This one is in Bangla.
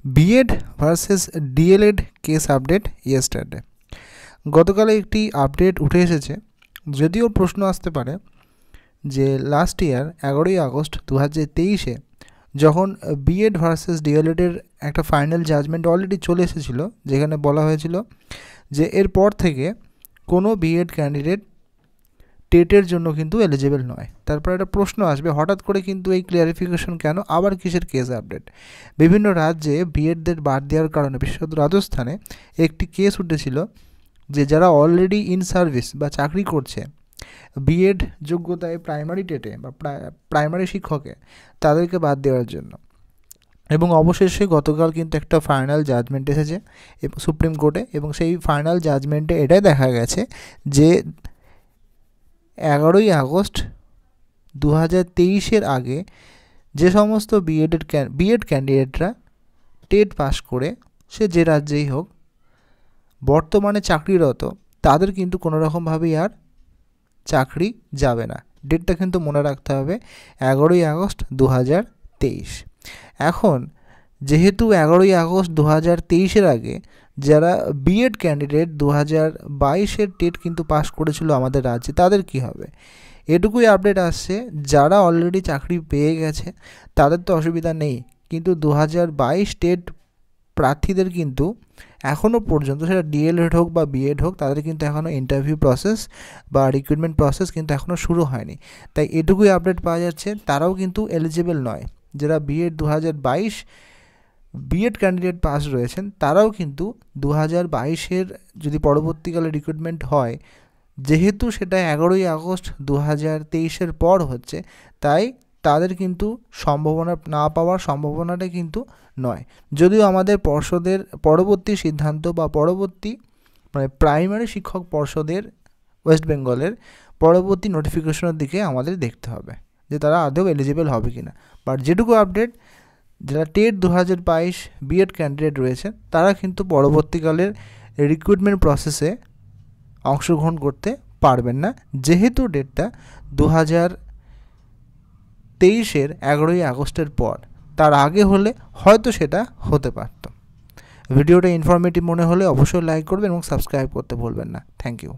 B Ed versus DElEd case update yesterday. গতকালে একটি আপডেট উঠে এসেছে, যদিও প্রশ্ন আসতে পারে যে লাস্ট ইয়ার 11ই আগস্ট 2023-এ যখন বিএড ভার্সেস ডিএলএডের একটা ফাইনাল জাজমেন্ট অলরেডি চলে এসেছিল, যেখানে বলা হয়েছিল যে এরপর থেকে কোনো বিএড ক্যান্ডিডেট টেটের জন্য কিন্তু এলিজিবল নয়। তারপর একটা প্রশ্ন আসবে, হঠাৎ করে কিন্তু এই ক্লিয়ারিফিকেশন কেন, আবার কিসের কেস আপডেট? বিভিন্ন রাজ্যে বিএডদের বাদ দেওয়ার কারণে, বিশেষত রাজস্থানে একটি কেস উঠেছিল যে যারা অলরেডি ইন সার্ভিস বা চাকরি করছে বিএড যোগ্যতায় প্রাইমারি টেটে বা প্রাইমারি শিক্ষকে, তাদেরকে বাদ দেওয়ার জন্য। এবং অবশেষে গতকাল কিন্তু একটা ফাইনাল জাজমেন্ট এসেছে সুপ্রিম কোর্টে, এবং সেই ফাইনাল জাজমেন্টে এটাই দেখা গেছে যে 11ই আগস্ট 2023-এর আগে যে সমস্ত বিএড ক্যান্ডিডেটরা টেট পাস করে, সে যে রাজ্যেই হোক, বর্তমানে চাকরিরত, তাদের কিন্তু কোনোরকমভাবেই আর চাকরি যাবে না। ডেটটা কিন্তু মনে রাখতে হবে, 11ই আগস্ট 2023। এখন যেহেতু 11ই আগস্ট 2023-এর আগে যারা বিএড ক্যান্ডিডেট 2022-এর টেট কিন্তু পাস করেছিল আমাদের রাজ্যে, তাদের কি হবে? এটুকুই আপডেট আসছে, যারা অলরেডি চাকরি পেয়ে গেছে তাদের তো অসুবিধা নেই, কিন্তু 2022 টেট প্রার্থীদের কিন্তু এখনও পর্যন্ত, সেটা ডিএলএড হোক বা বিএড হোক, তাদের কিন্তু এখনও ইন্টারভিউ প্রসেস বা রিক্রুটমেন্ট প্রসেস কিন্তু এখনও শুরু হয়নি। তাই এটুকুই আপডেট পাওয়া যাচ্ছে, তারাও কিন্তু এলিজিবল নয়। যারা বিএড 2022 বিএড ক্যান্ডিডেট পাস রয়েছেন, তারাও কিন্তু 2022-এর যদি পরবর্তীকালে রিক্রুটমেন্ট হয়, যেহেতু সেটা 11ই আগস্ট 2023-এর পর হচ্ছে, তাই তাদের কিন্তু সম্ভাবনা না পাওয়ার সম্ভাবনাটা কিন্তু নয়। যদিও আমাদের পর্ষদের পরবর্তী সিদ্ধান্ত বা পরবর্তী প্রাইমারি শিক্ষক পর্ষদের ওয়েস্ট বেঙ্গলের পরবর্তী নোটিফিকেশনের দিকে আমাদের দেখতে হবে যে তারা আদৌ এলিজিবল হবে কি না। বাট যেটুকু আপডেট, যারা টেট 2022 বিএড ক্যান্ডিডেট রয়েছে, তারা কিন্তু পরবর্তীকালের রিক্রুটমেন্ট প্রসেসে অংশগ্রহণ করতে পারবেন না, যেহেতু ডেটটা 2023-এর 11ই আগস্টের পর। তার আগে হলে হয়তো সেটা হতে পারত। ভিডিওটা ইনফরমেটিভ মনে হলে অবশ্যই লাইক করবেন এবং সাবস্ক্রাইব করতে ভুলবেন না। Thank you.